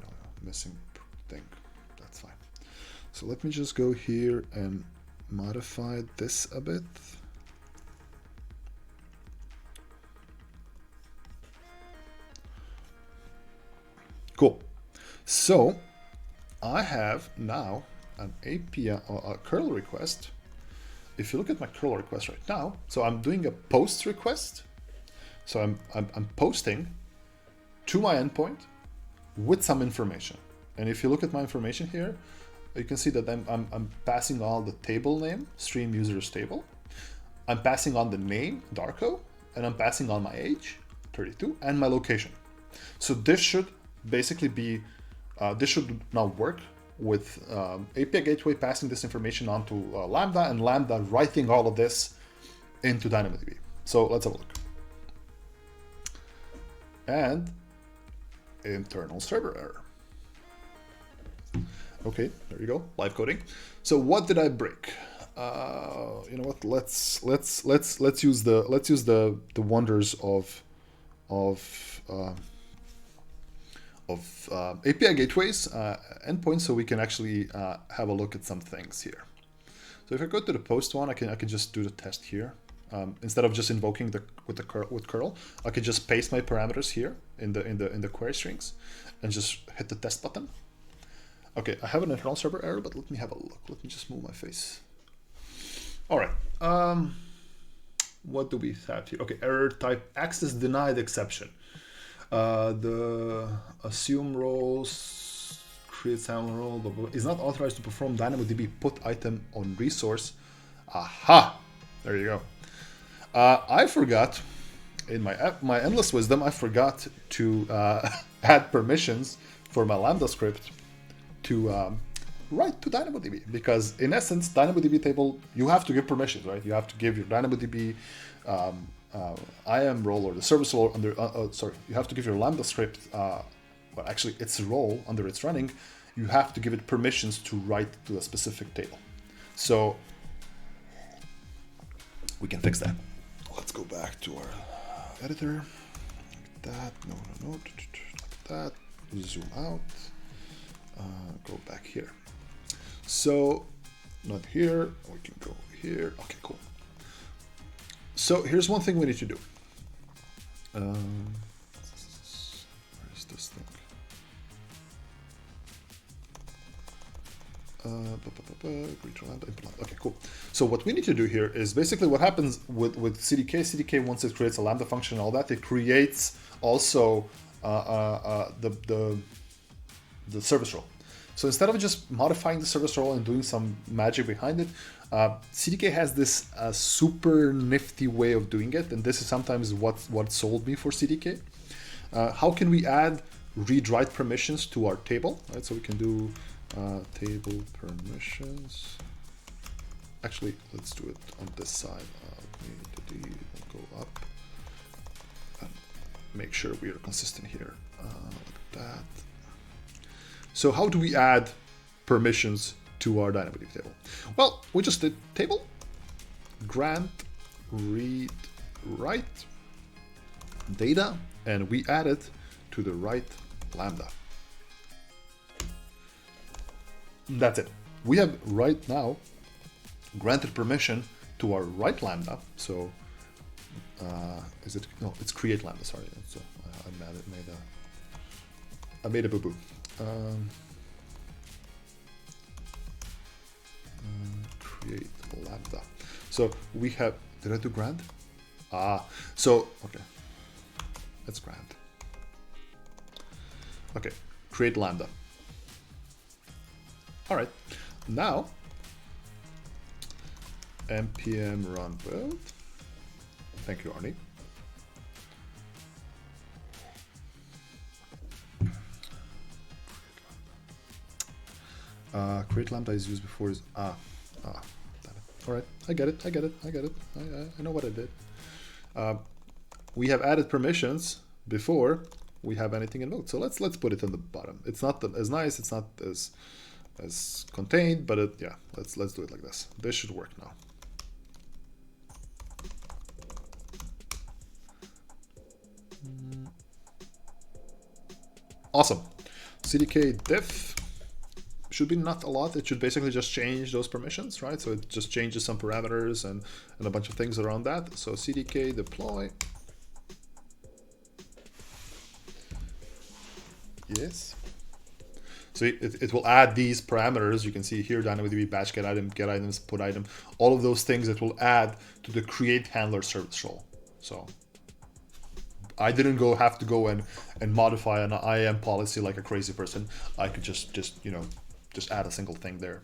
Missing thing. That's fine. So let me just go here and modify this a bit. Cool. So I have now an API or a curl request. If you look at my curl request right now, so I'm doing a post request. So I'm posting to my endpoint with some information. And if you look at my information here, you can see that I'm passing on the table name, stream users table. I'm passing on the name, Darko, and I'm passing on my age, 32, and my location. So this should basically be, this should now work with API Gateway passing this information onto Lambda, and Lambda writing all of this into DynamoDB. So let's have a look. And internal server error. Okay, there you go, live coding. So what did I break? You know what? Let's use the wonders of API gateways endpoints, so we can actually have a look at some things here. So if I go to the post one, I can just do the test here. Instead of just invoking with curl, I could just paste my parameters here in the query strings and just hit the test button. Okay, I have an internal server error, but let me have a look. Let me just move my face. All right. What do we have here? Okay, error type access denied exception. The assume roles creates handler role is not authorized to perform DynamoDB put item on resource. Aha! There you go. I forgot, in my endless wisdom, I forgot to add permissions for my Lambda script to write to DynamoDB, because in essence, DynamoDB table, you have to give permissions, right? You have to give your DynamoDB IAM role or the service role under, sorry, you have to give your Lambda script, well, actually its role under its running, you have to give it permissions to write to a specific table. So we can fix that. Let's go back to our editor. Like that, no, like that, zoom out, go back here. So not here, we can go here. Okay, cool. So here's one thing we need to do. Where's this thing? Okay, cool. So what we need to do here is basically what happens with CDK. CDK, once it creates a Lambda function and all that, it creates also the service role. So instead of just modifying the service role and doing some magic behind it, CDK has this super nifty way of doing it, and this is sometimes what sold me for CDK. How can we add read-write permissions to our table? Right, so we can do table permissions. Actually, let's do it on this side. Go up. Make sure we are consistent here. Like that. So how do we add permissions to our DynamoDB table? Well, we just did table, grant, read, write, data, and we added to the write lambda. That's it. We have right now granted permission to our write lambda. So is it, no, it's create lambda, sorry. So I made a boo-boo. Create lambda. So we have, did I do grant? So, okay. Let's grant. Okay, create lambda. All right, now npm run build. Thank you, Arnie. Create lambda is used before is damn it. All right, I get it. I know what I did. We have added permissions before we have anything invoked. So let's put it on the bottom. It's not as nice. It's not as contained, but yeah, let's do it like this. This should work now. Awesome. CDK diff should be not a lot. It should basically just change those permissions, right? So it just changes some parameters and a bunch of things around that. So CDK deploy. Yes. So it will add these parameters. You can see here, DynamoDB batch get items, put item, all of those things that will add to the create handler service role. So I didn't have to go and modify an IAM policy like a crazy person. I could just add a single thing there.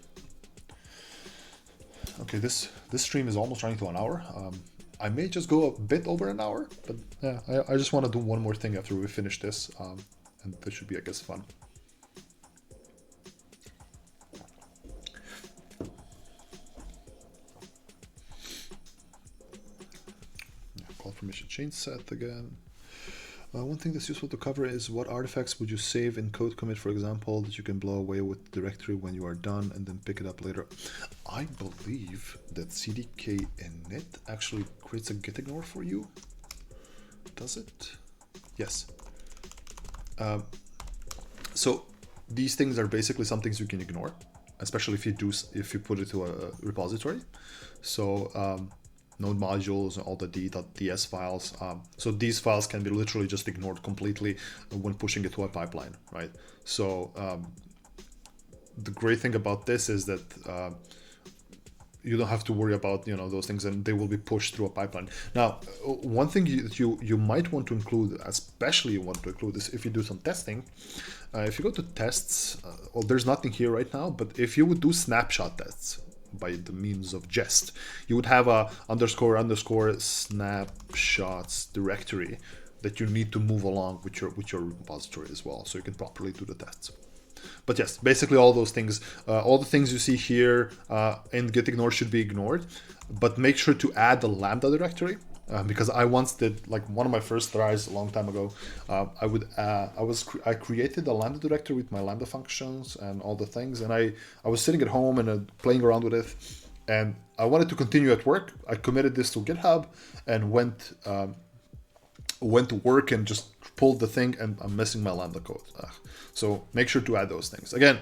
Okay, this stream is almost running to an hour. I may just go a bit over an hour, but yeah, I just want to do one more thing after we finish this, and this should be, I guess, fun. Call permission change set again. One thing that's useful to cover is what artifacts would you save in code commit, for example, that you can blow away with directory when you are done and then pick it up later. I believe that CDK init actually creates a git ignore for you. Does it? Yes. So these things are basically some things you can ignore, especially if you put it to a repository. So node modules and all the d.ts files. So these files can be literally just ignored completely when pushing it to a pipeline, right? So the great thing about this is that you don't have to worry about those things, and they will be pushed through a pipeline. Now, one thing you might want to include, especially you want to include, is if you do some testing. If you go to tests, well, there's nothing here right now, but if you would do snapshot tests by the means of Jest, you would have a __ snapshots directory that you need to move along with your repository as well, so you can properly do the tests. But yes, basically all those things, all the things you see here in git ignore should be ignored, but make sure to add the Lambda directory, because I once did, like one of my first tries a long time ago, I created a Lambda directory with my Lambda functions and all the things, and I was sitting at home and playing around with it, and I wanted to continue at work. I committed this to GitHub and went to work and just pulled the thing, and I'm missing my Lambda code. So make sure to add those things. Again,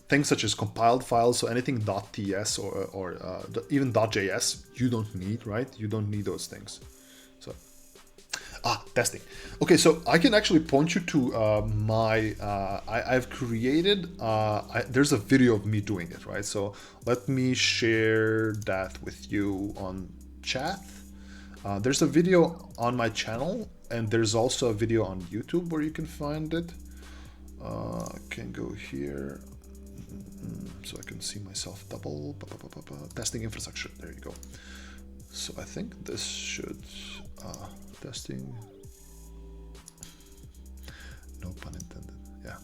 things such as compiled files, so anything .ts or even .js, you don't need, right? You don't need those things. So, testing. Okay, so I can actually point you to I've created, there's a video of me doing it, right? So let me share that with you on chat. There's a video on my channel, and there's also a video on YouTube where you can find it. I can go here. So I can see myself double. Testing infrastructure. There you go. So I think this should testing. No pun intended. Yeah.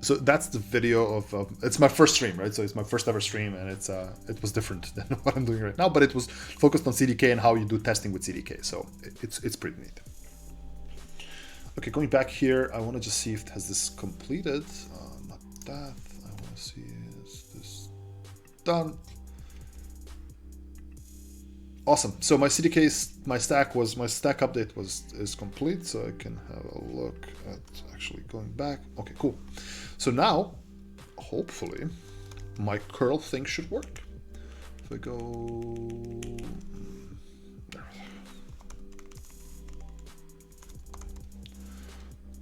So that's the video of it's my first stream, right? So it's my first ever stream, and it was different than what I'm doing right now, but it was focused on CDK and how you do testing with CDK. So it's pretty neat. Okay, going back here, I want to just see if it has this completed. Not that. I want to see is this done. Awesome. So my CDK, my stack update is complete. So I can have a look at actually going back. Okay, cool. So now, hopefully, my curl thing should work. If I go there.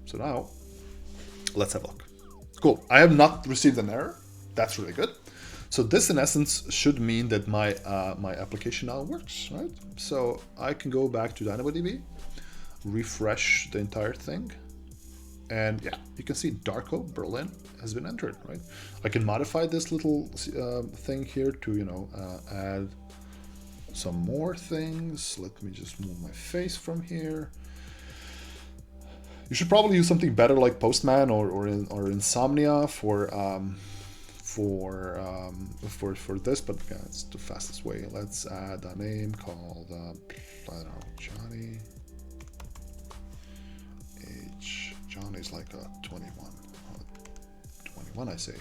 So now, let's have a look. Cool. I have not received an error. That's really good. So this, in essence, should mean that my my application now works, right? So I can go back to DynamoDB, refresh the entire thing, and yeah, you can see Darko Berlin has been entered, right? I can modify this little thing here to, you know, add some more things. Let me just move my face from here. You should probably use something better like Postman or Insomnia for this, but yeah, it's the fastest way. Let's add a name called I don't know, Johnny H. Johnny's like a 21 I say,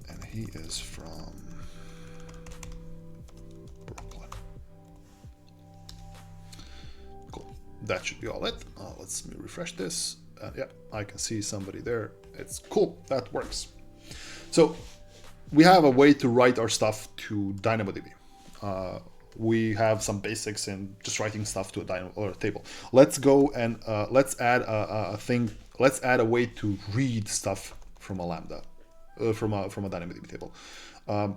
and he is from Brooklyn. Cool. That should be all it. Let's refresh this. Yeah, I can see somebody there. It's cool. That works. So we have a way to write our stuff to DynamoDB. We have some basics in just writing stuff to a Dynamo or a table. Let's go and let's add a thing. Let's add a way to read stuff from a Lambda, from a DynamoDB table.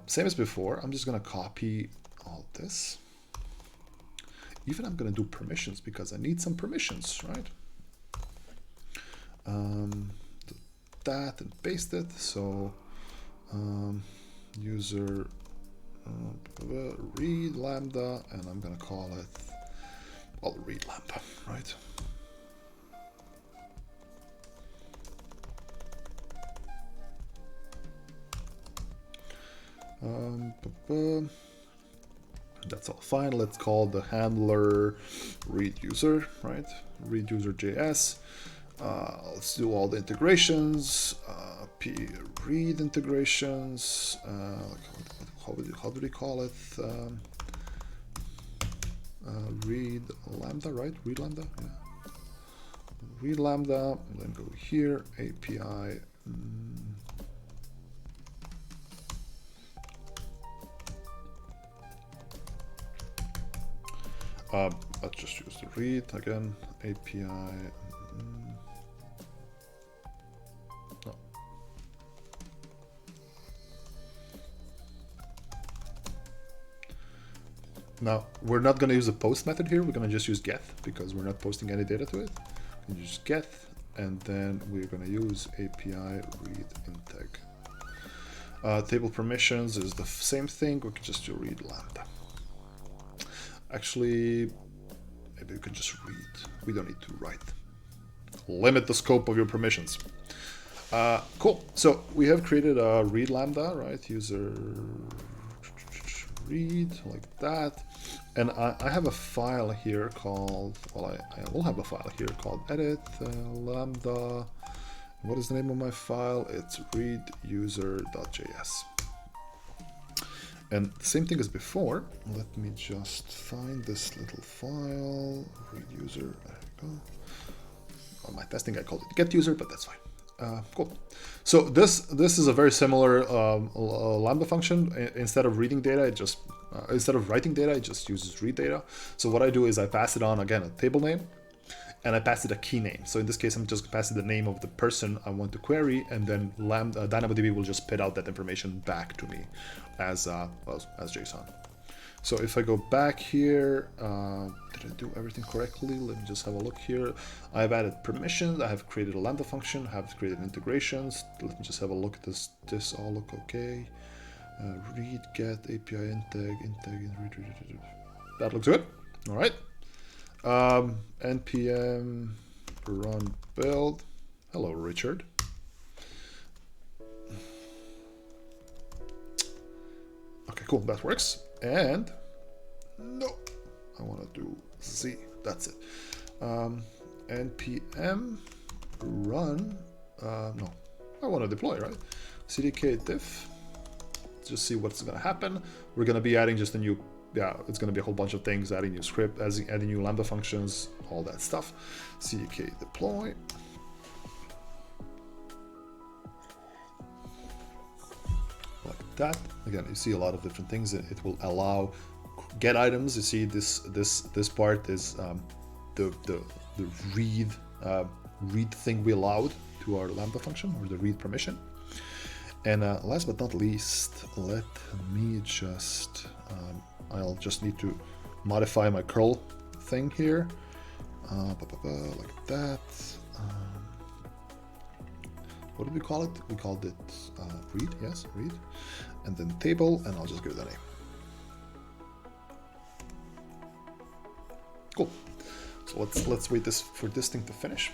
Same as before. I'm just gonna copy all this. Even I'm gonna do permissions because I need some permissions, right? That and paste it. So. User read lambda, and I'm gonna call it, well, read lambda, right? That's all fine. Let's call the handler read user, right? Read user JS. Let's do all the integrations. Read integrations. How do we call it? Read lambda, right? Read lambda. Yeah. Read lambda. And then go here. API. Let's just use the read again. API. No. Now, we're not going to use a post method here. We're going to just use get because we're not posting any data to it. We can use get, and then we're going to use API read integ. Table permissions is the same thing. We can just do read lambda. Actually, maybe we can just read. We don't need to write. Limit the scope of your permissions. Cool. So we have created a read lambda, right? User read like that. And I have a file here called, well, I will have a file here called edit lambda. What is the name of my file? It's readuser.js. And the same thing as before. Let me just find this little file. Read user. There we go. On my testing, I called it get user, but that's fine. Cool. So this is a very similar Lambda function. Instead of reading data, it just instead of writing data, it just uses read data. So what I do is I pass it on again a table name, and I pass it a key name. So in this case, I'm just passing the name of the person I want to query, and then DynamoDB will just spit out that information back to me as JSON. So if I go back here, did I do everything correctly? Let me just have a look here. I've added permissions, I have created a Lambda function, I have created integrations. Let me just have a look at this. This all look okay. Read, get, API, read. That looks good. All right. npm run build. Hello, Richard. Okay, cool, that works. And no, I want to do Z, that's it. npm run, no, I want to deploy, right? CDK diff, just see what's going to happen. We're going to be adding just a new, it's going to be a whole bunch of things, adding new script, adding new Lambda functions, all that stuff. CDK deploy. Like that. Again, you see a lot of different things. It will allow get items. You see this part is the read thing we allowed to our Lambda function, or the read permission. And last but not least, let me just I'll just need to modify my curl thing here, like that. What did we call it? We called it read, yes, read, and then table, and I'll just give it a name. Cool. So let's wait for this thing to finish.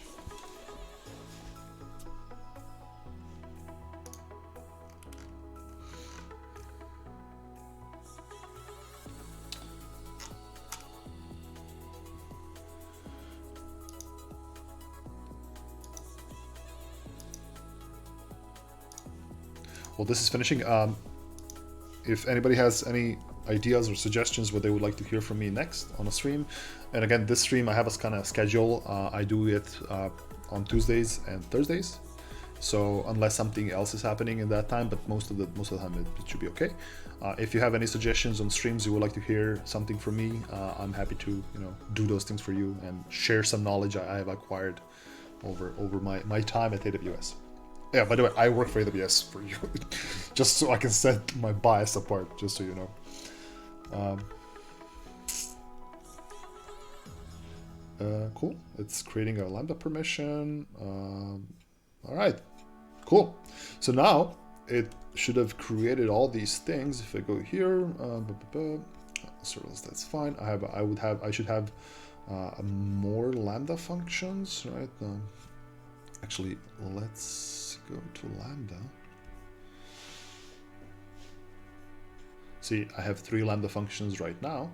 Well, this is finishing. If anybody has any ideas or suggestions what they would like to hear from me next on a stream, and again, this stream I have a kind of schedule. I do it on Tuesdays and Thursdays, so unless something else is happening in that time, but most of the time it should be okay. If you have any suggestions on streams you would like to hear something from me, I'm happy to do those things for you and share some knowledge I have acquired over my time at AWS. Yeah, by the way, I work for AWS for you, just so I can set my bias apart, just so you know. Cool, it's creating a Lambda permission. All right, cool. So now it should have created all these things. If I go here, serverless, that's fine. I should have more Lambda functions, right? Actually, let's go to Lambda. See, I have 3 Lambda functions right now,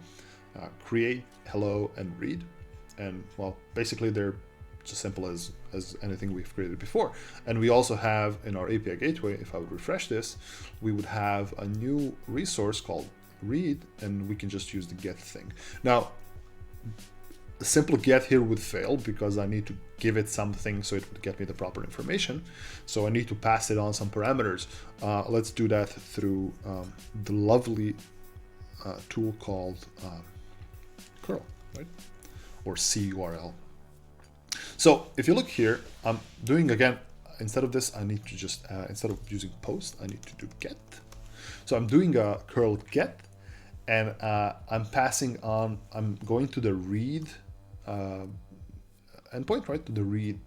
create, hello, and read. And well, basically they're just simple as anything we've created before. And we also have in our API gateway, if I would refresh this, we would have a new resource called read, and we can just use the get thing. Now, the simple get here would fail because I need to give it something so it would get me the proper information. So I need to pass it on some parameters. Let's do that through the lovely tool called curl, right? Or curl. So if you look here, I'm doing again, instead of this, I need to just, instead of using post, I need to do get. So I'm doing a curl get, and I'm passing on, I'm going to the read endpoint, right, to the read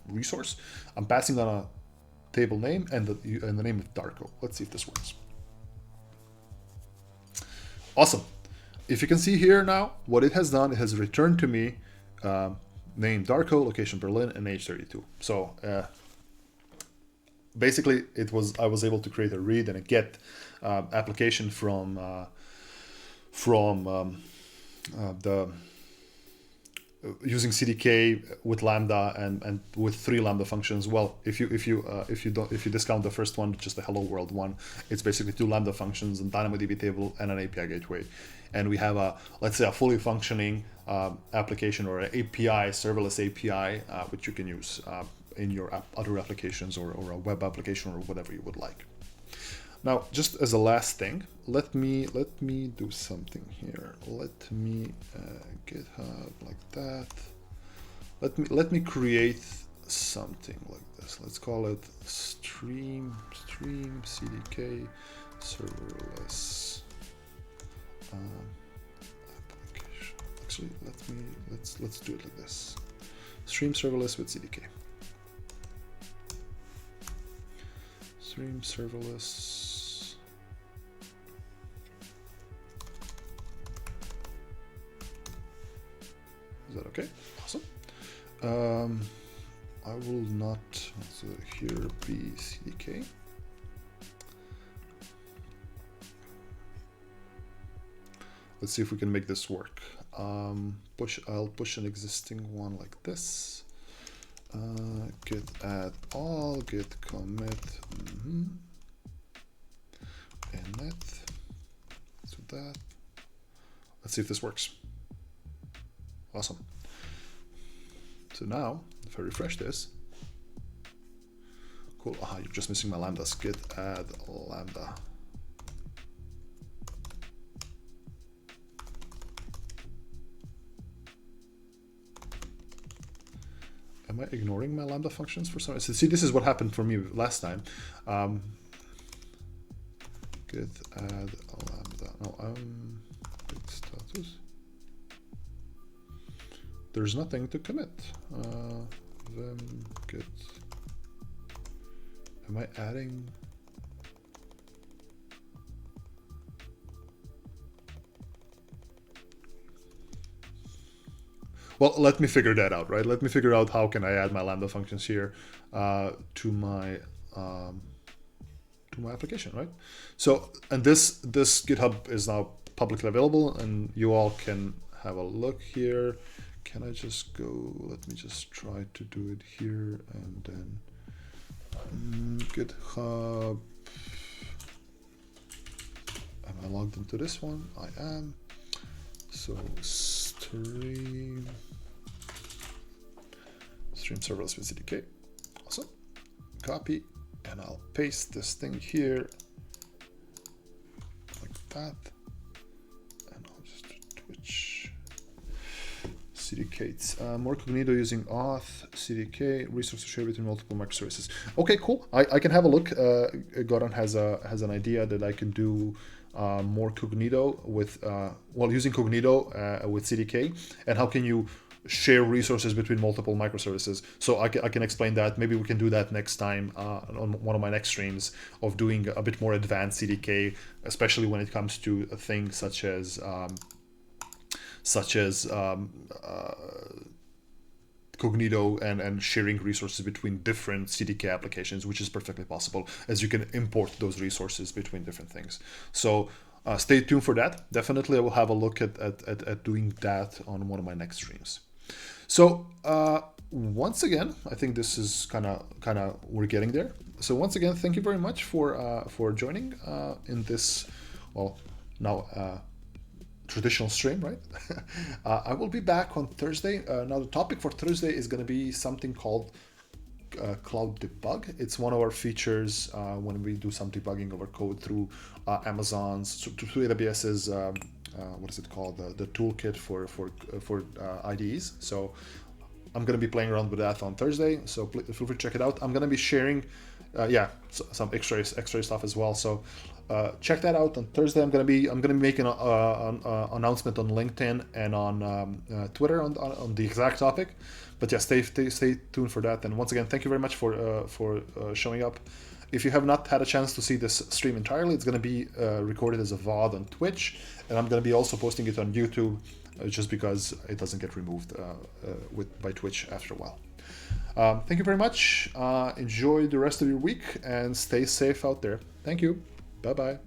resource. I'm passing on a table name and the name of Darko. Let's see if this works. Awesome. If you can see here now, what it has done, it has returned to me name Darko, location Berlin, and age 32. So basically, I was able to create a read and a get application from the using CDK with Lambda and with 3 Lambda functions. Well, if you discount the first one, just the hello world one, it's basically 2 Lambda functions and DynamoDB table and an API gateway. And we have let's say a fully functioning application or an API, serverless API, which you can use in your other applications or a web application or whatever you would like. Now, just as a last thing, let me do something here. Let me GitHub like that. Let me create something like this. Let's call it stream CDK serverless Application. Actually, let's do it like this. Stream serverless with CDK. Stream serverless. Is that okay? Awesome. I will not here be CDK. Let's see if we can make this work. I'll push an existing one like this. Git add all, git commit, init. Let's do that. Let's see if this works. Awesome. So now, if I refresh this, cool. Aha, you're just missing my lambdas. Git add lambda. Am I ignoring my lambda functions for some reason? See, this is what happened for me last time. Git add lambda. No, git status. There's nothing to commit. Then git. Am I adding? Well, let me figure that out, right? Let me figure out how can I add my lambda functions here to my application, right? So, and this GitHub is now publicly available, and you all can have a look here. Can I just go? Let me just try to do it here, and then GitHub. Am I logged into this one? I am. So stream serverless with CDK. Awesome. Copy, and I'll paste this thing here like that, and I'll just Twitch CDK. More Cognito using auth CDK resource to share between multiple microservices. Okay, cool. I can have a look. Goran has an idea that I can do more Cognito with using Cognito with CDK, and how can you share resources between multiple microservices. So I can explain that. Maybe we can do that next time on one of my next streams of doing a bit more advanced CDK, especially when it comes to things such as Cognito and sharing resources between different CDK applications, which is perfectly possible, as you can import those resources between different things. So stay tuned for that. Definitely I will have a look at doing that on one of my next streams. So once again, I think this is kind of we're getting there. So once again, thank you very much for joining in this, well, now traditional stream, right? I will be back on Thursday. Now the topic for Thursday is going to be something called Cloud Debug. It's one of our features when we do some debugging of our code through Amazon's, through AWS's, what is it called? The toolkit for IDEs. So I'm going to be playing around with that on Thursday. So feel free to check it out. I'm going to be sharing, some extra stuff as well. So check that out on Thursday. I'm gonna be making an announcement on LinkedIn and on Twitter on the exact topic. But yeah, stay tuned for that. And once again, thank you very much for showing up. If you have not had a chance to see this stream entirely, it's going to be recorded as a VOD on Twitch, and I'm going to be also posting it on YouTube, just because it doesn't get removed by Twitch after a while. Thank you very much. Enjoy the rest of your week and stay safe out there. Thank you. Bye-bye.